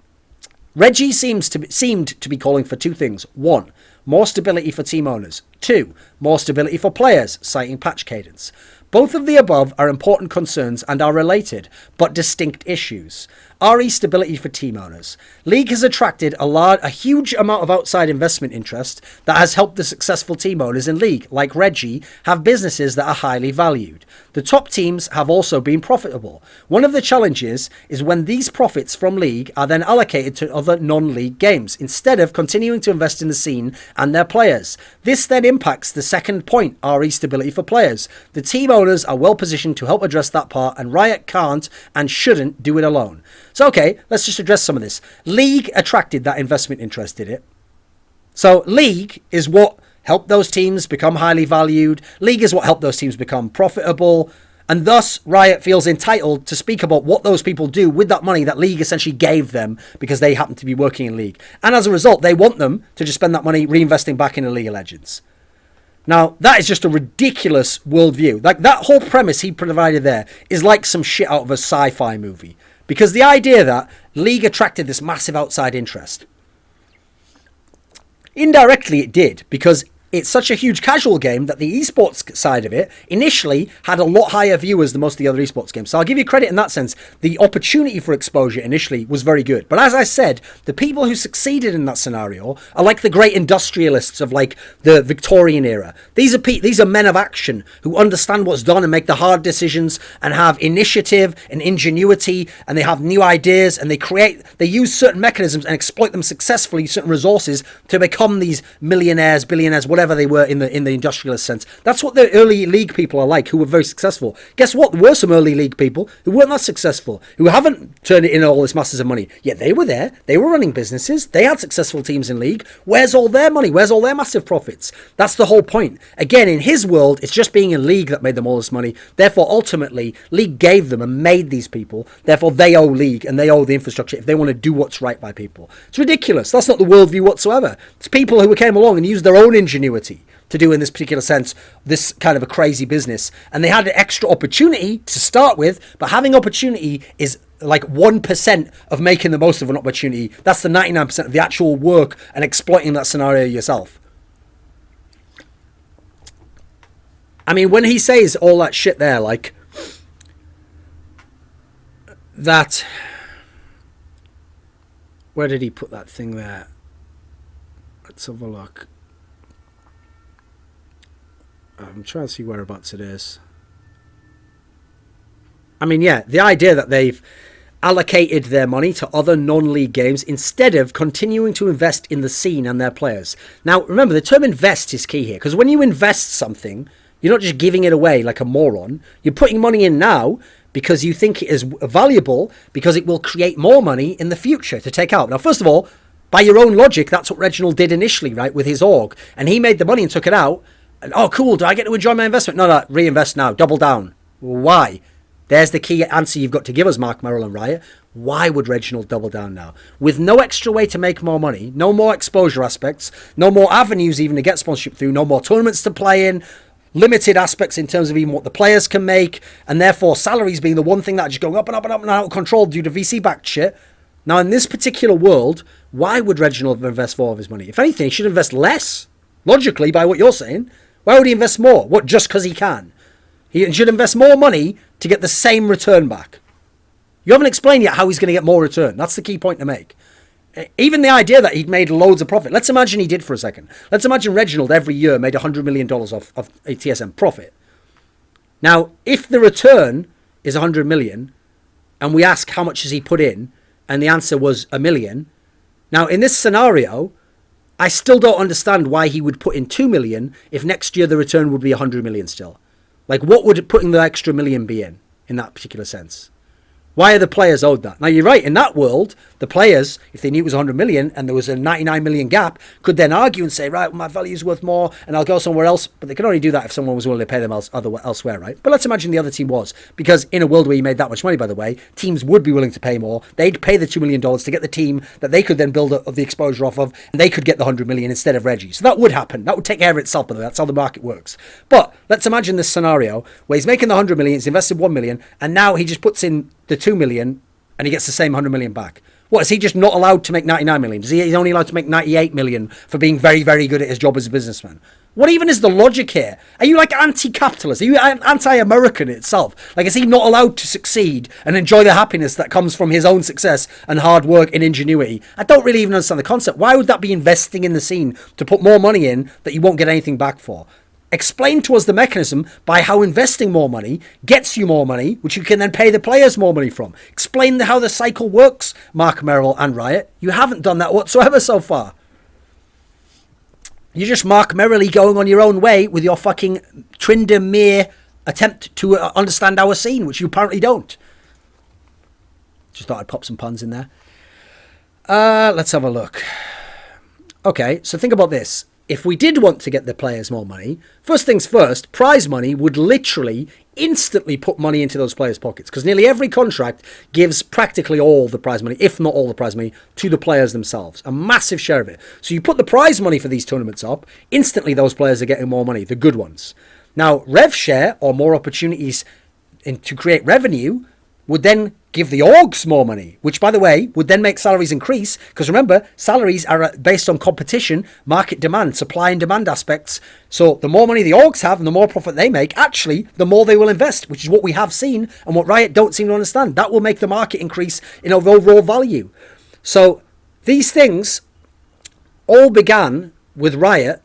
Reggie seemed to be calling for two things. 1, more stability for team owners. 2, more stability for players, citing patch cadence. Both of the above are important concerns and are related, but distinct issues. RE stability for team owners. League has attracted a huge amount of outside investment interest that has helped the successful team owners in League, like Reggie, have businesses that are highly valued. The top teams have also been profitable. One of the challenges is when these profits from League are then allocated to other non-League games, instead of continuing to invest in the scene and their players. This then impacts the second point, RE stability for players. The team owners are well positioned to help address that part, and Riot can't and shouldn't do it alone. So okay, let's just address some of this. League attracted that investment interest, did it? So League is what helped those teams become highly valued. League is what helped those teams become profitable. And thus, Riot feels entitled to speak about what those people do with that money that League essentially gave them because they happen to be working in League. And as a result, they want them to just spend that money reinvesting back into League of Legends. Now, that is just a ridiculous worldview. Like, that whole premise he provided there is like some shit out of a sci-fi movie. Because the idea that League attracted this massive outside interest, indirectly it did, because it's such a huge casual game that the esports side of it initially had a lot higher viewers than most of the other esports games. So I'll give you credit in that sense. The opportunity for exposure initially was very good. But as I said, the people who succeeded in that scenario are like the great industrialists of like the Victorian era. These are men of action who understand what's done and make the hard decisions and have initiative and ingenuity, and they have new ideas, and they use certain mechanisms and exploit them successfully, certain resources, to become these millionaires, billionaires, whatever whatever they were in the industrialist sense. That's what the early league people are like, who were very successful. Guess what? There were some early league people who weren't that successful, who haven't turned it into all this masses of money. Yet they were there. They were running businesses. They had successful teams in league. Where's all their money? Where's all their massive profits? That's the whole point. Again, in his world, it's just being in league that made them all this money. Therefore, ultimately, league gave them and made these people. Therefore, they owe league and they owe the infrastructure if they want to do what's right by people. It's ridiculous. That's not the worldview whatsoever. It's people who came along and used their own ingenuity to do, in this particular sense, this kind of a crazy business. And they had an extra opportunity to start with, but having opportunity is like 1% of making the most of an opportunity. That's the 99% of the actual work and exploiting that scenario yourself. I mean, when he says all that shit there, like that, where did he put that thing there? Let's have a look. I'm trying to see whereabouts it is. I mean, yeah, the idea that they've allocated their money to other non-league games instead of continuing to invest in the scene and their players. Now, remember, the term invest is key here, because when you invest something, you're not just giving it away like a moron. You're putting money in now because you think it is valuable, because it will create more money in the future to take out. Now, first of all, by your own logic, that's what Reginald did initially, right, with his org. And he made the money and took it out. And, oh, cool, do I get to enjoy my investment? No, reinvest now, double down. Why? There's the key answer you've got to give us, Marc, Merrill and Riot. Why would Reginald double down now? With no extra way to make more money, no more exposure aspects, no more avenues even to get sponsorship through, no more tournaments to play in, limited aspects in terms of even what the players can make, and therefore salaries being the one thing that are just going up and up and up and out of control due to VC-backed shit. Now, in this particular world, why would Reginald invest more of his money? If anything, he should invest less, logically, by what you're saying. Why would he invest more? What, just because he can? He should invest more money to get the same return back. You haven't explained yet how he's going to get more return. That's the key point to make. Even the idea that he'd made loads of profit. Let's imagine he did for a second. Let's imagine Reginald every year made $100 million off a TSM profit. Now, if the return is $100 million, and we ask how much has he put in, and the answer was $1 million. Now, in this scenario, I still don't understand why he would put in 2 million if next year the return would be 100 million still. Like, what would putting the extra million be in that particular sense? Why are the players owed that? Now, you're right. In that world, the players, if they knew it was 100 million and there was a 99 million gap, could then argue and say, right, well, my value is worth more and I'll go somewhere else. But they could only do that if someone was willing to pay them elsewhere, right? But let's imagine the other team was. Because in a world where you made that much money, by the way, teams would be willing to pay more. They'd pay the $2 million to get the team that they could then build the exposure off of, and they could get the 100 million instead of Reggie. So that would happen. That would take care of itself, by the way. That's how the market works. But let's imagine this scenario where he's making the 100 million, he's invested 1 million, and now he just puts in the 2 million and he gets the same 100 million back. What, is he just not allowed to make 99 million? He's only allowed to make 98 million for being very, very good at his job as a businessman? What even is the logic here? Are you like anti-capitalist? Are you anti-American itself? Like, is he not allowed to succeed and enjoy the happiness that comes from his own success and hard work and ingenuity? I don't really even understand the concept. Why would that be investing in the scene to put more money in that you won't get anything back for? Explain to us the mechanism by how investing more money gets you more money, which you can then pay the players more money from. Explain how the cycle works, Marc, Merrill and Riot. You haven't done that whatsoever so far. You're just Marc Merrily going on your own way with your fucking Tryndamere attempt to understand our scene, which you apparently don't. Just thought I'd pop some puns in there. Let's have a look. Okay, so think about this. If we did want to get the players more money, first things first, prize money would literally instantly put money into those players' pockets, because nearly every contract gives practically all the prize money, if not all the prize money, to the players themselves. A massive share of it. So you put the prize money for these tournaments up, instantly those players are getting more money, the good ones. Now, rev share, or more opportunities to create revenue, would then give the orgs more money, which, by the way, would then make salaries increase. Because remember, salaries are based on competition, market demand, supply and demand aspects. So the more money the orgs have and the more profit they make, actually, the more they will invest, which is what we have seen and what Riot don't seem to understand. That will make the market increase in overall value. So these things all began with Riot,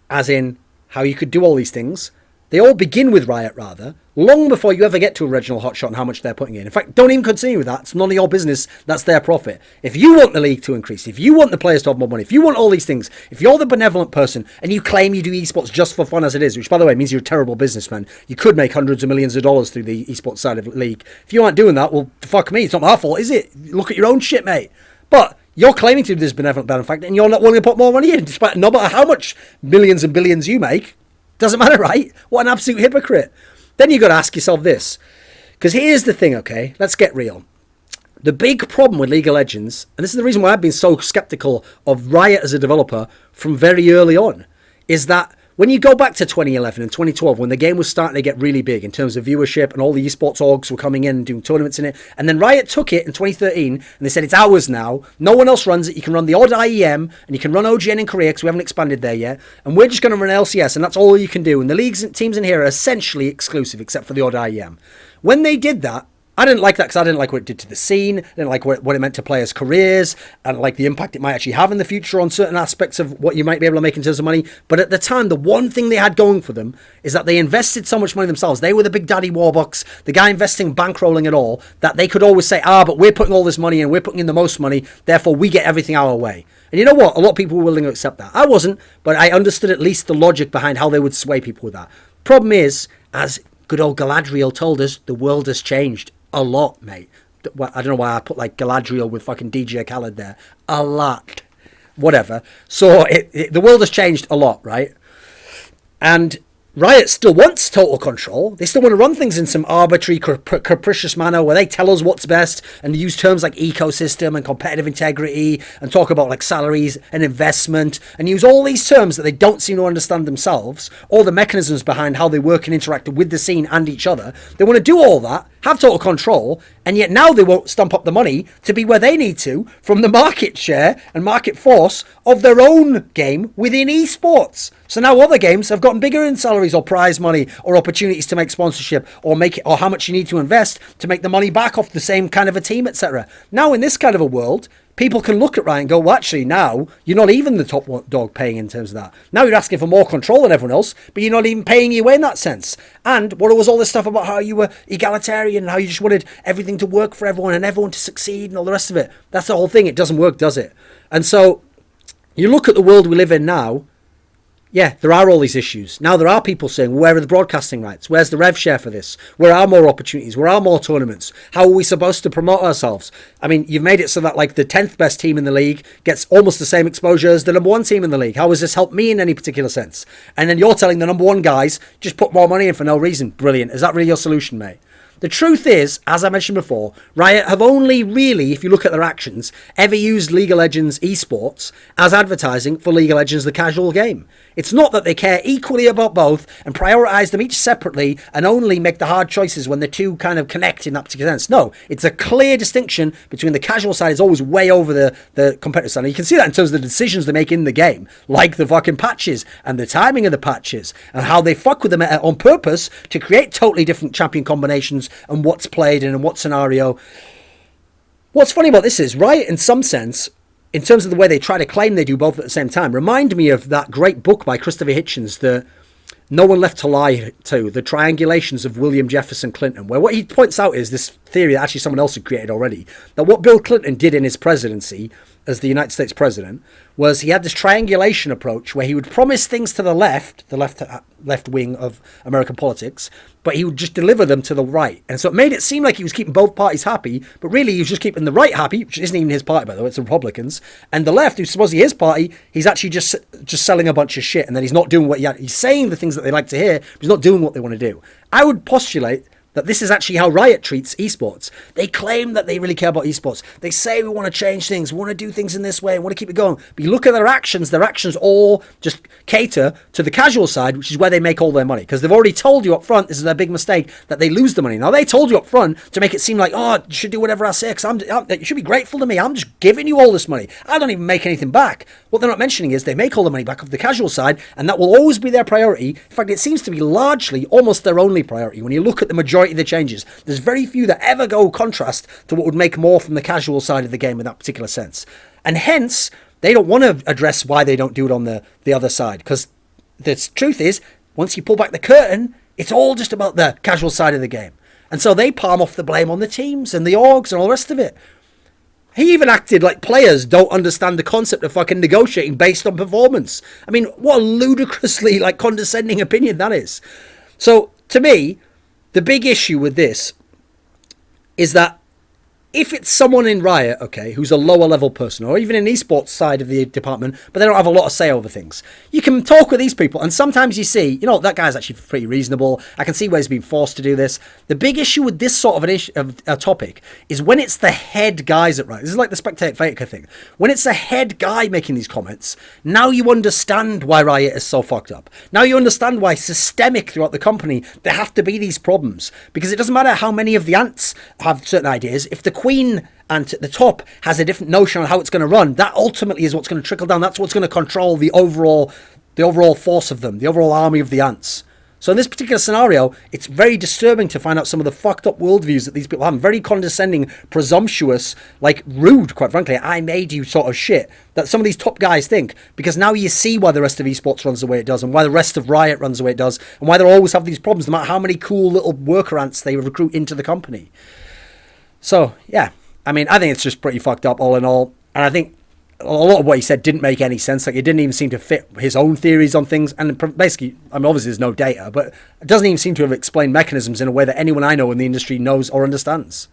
as in how you could do all these things, They all begin with Riot, rather, long before you ever get to a Reginald Hotshot and how much they're putting in. In fact, don't even continue with that. It's none of your business. That's their profit. If you want the league to increase, if you want the players to have more money, if you want all these things, if you're the benevolent person and you claim you do esports just for fun as it is, which, by the way, means you're a terrible businessman. You could make hundreds of millions of dollars through the esports side of the league. If you aren't doing that, well, fuck me. It's not my fault, is it? Look at your own shit, mate. But you're claiming to do this benevolent benefactor and you're not willing to put more money in, despite no matter how much millions and billions you make. Doesn't matter, right? What an absolute hypocrite. Then you've got to ask yourself this. Because here's the thing, okay? Let's get real. The big problem with League of Legends, and this is the reason why I've been so skeptical of Riot as a developer from very early on, is that when you go back to 2011 and 2012, when the game was starting to get really big in terms of viewership and all the esports orgs were coming in and doing tournaments in it, and then Riot took it in 2013 and they said, it's ours now. No one else runs it. You can run the odd IEM and you can run OGN in Korea because we haven't expanded there yet. And we're just going to run LCS and that's all you can do. And the leagues and teams in here are essentially exclusive except for the odd IEM. When they did that, I didn't like that because I didn't like what it did to the scene. I didn't like what it meant to players' careers and like the impact it might actually have in the future on certain aspects of what you might be able to make in terms of money. But at the time, the one thing they had going for them is that they invested so much money themselves. They were the big daddy warbucks, the guy investing, bankrolling it all, that they could always say, but we're putting all this money in, we're putting in the most money, therefore we get everything our way. And you know what? A lot of people were willing to accept that. I wasn't, but I understood at least the logic behind how they would sway people with that. Problem is, as good old Galadriel told us, the world has changed. A lot, mate. I don't know why I put like Galadriel with fucking DJ Khaled there. A lot. Whatever. So the world has changed a lot, right? And Riot still wants total control. They still want to run things in some arbitrary, capricious manner where they tell us what's best and use terms like ecosystem and competitive integrity and talk about like salaries and investment and use all these terms that they don't seem to understand themselves, all the mechanisms behind how they work and interact with the scene and each other. They want to do all that, have total control, and yet now they won't stump up the money to be where they need to from the market share and market force of their own game within esports. So now other games have gotten bigger in salaries or prize money or opportunities to make sponsorship or make it, or how much you need to invest to make the money back off the same kind of a team, etc. Now in this kind of a world, people can look at Riot and go, well, actually now you're not even the top dog paying in terms of that. Now you're asking for more control than everyone else, but you're not even paying your way in that sense. And what was all this stuff about how you were egalitarian and how you just wanted everything to work for everyone and everyone to succeed and all the rest of it? That's the whole thing. It doesn't work, does it? And so you look at the world we live in now. Yeah, there are all these issues. Now there are people saying, where are the broadcasting rights? Where's the rev share for this? Where are more opportunities? Where are more tournaments? How are we supposed to promote ourselves? I mean, you've made it so that like the 10th best team in the league gets almost the same exposure as the number one team in the league. How has this helped me in any particular sense? And then you're telling the number one guys, just put more money in for no reason. Brilliant. Is that really your solution, mate? The truth is, as I mentioned before, Riot have only really, if you look at their actions, ever used League of Legends esports as advertising for League of Legends, the casual game. It's not that they care equally about both and prioritise them each separately and only make the hard choices when the two kind of connect in that particular sense. No, it's a clear distinction between the casual side is always way over the competitive side. And you can see that in terms of the decisions they make in the game, like the fucking patches and the timing of the patches and how they fuck with them on purpose to create totally different champion combinations and what's played and in what scenario. What's funny about this is Riot, in some sense, in terms of the way they try to claim they do both at the same time, remind me of that great book by Christopher Hitchens, the No One Left to Lie To, the triangulations of William Jefferson Clinton, where what he points out is this theory that actually someone else had created already, that what Bill Clinton did in his presidency as the United States president was he had this triangulation approach where he would promise things to the left wing of American politics, but he would just deliver them to the right. And so it made it seem like he was keeping both parties happy, but really he was just keeping the right happy, which isn't even his party, by the way, it's the Republicans, and the left, who's supposedly his party, he's actually just selling a bunch of shit, and then he's not doing what he's saying the things that they like to hear, but he's not doing what they want to do. I would postulate that this is actually how Riot treats esports. They claim that they really care about esports. They say we want to change things, we want to do things in this way, we want to keep it going. But you look at their actions all just cater to the casual side, which is where they make all their money. Because they've already told you up front, this is their big mistake, that they lose the money. Now, they told you up front to make it seem like, oh, you should do whatever I say, because you should be grateful to me. I'm just giving you all this money. I don't even make anything back. What they're not mentioning is they make all the money back off the casual side, and that will always be their priority. In fact, it seems to be largely almost their only priority. When you look at the majority of the changes, there's very few that ever go contrast to what would make more from the casual side of the game in that particular sense. And hence, they don't want to address why they don't do it on the other side. Because the truth is, once you pull back the curtain, it's all just about the casual side of the game. And so they palm off the blame on the teams and the orgs and all the rest of it. He even acted like players don't understand the concept of fucking negotiating based on performance. I mean, what a ludicrously like condescending opinion that is. So to me, the big issue with this is that if it's someone in Riot, okay, who's a lower level person, or even in esports side of the department, but they don't have a lot of say over things, you can talk with these people, and sometimes you see, you know, that guy's actually pretty reasonable. I can see where he's been forced to do this. The big issue with this sort of an issue, of a topic, is when it's the head guys at Riot. This is like the Spectate Faker thing. When it's the head guy making these comments, now you understand why Riot is so fucked up. Now you understand why systemic throughout the company there have to be these problems, because it doesn't matter how many of the ants have certain ideas. If the queen ant at the top has a different notion on how it's going to run, that ultimately is what's going to trickle down. That's what's going to control the overall force of them, the overall army of the ants. So in this particular scenario, it's very disturbing to find out some of the fucked up worldviews that these people have. Very condescending, presumptuous, like rude, quite frankly, I made you sort of shit that some of these top guys think, because now you see why the rest of esports runs the way it does, and why the rest of Riot runs the way it does, and why they always have these problems, no matter how many cool little worker ants they recruit into the company. So, yeah, I mean, I think it's just pretty fucked up all in all. And I think a lot of what he said didn't make any sense. Like, it didn't even seem to fit his own theories on things. And basically, I mean, obviously there's no data, but it doesn't even seem to have explained mechanisms in a way that anyone I know in the industry knows or understands.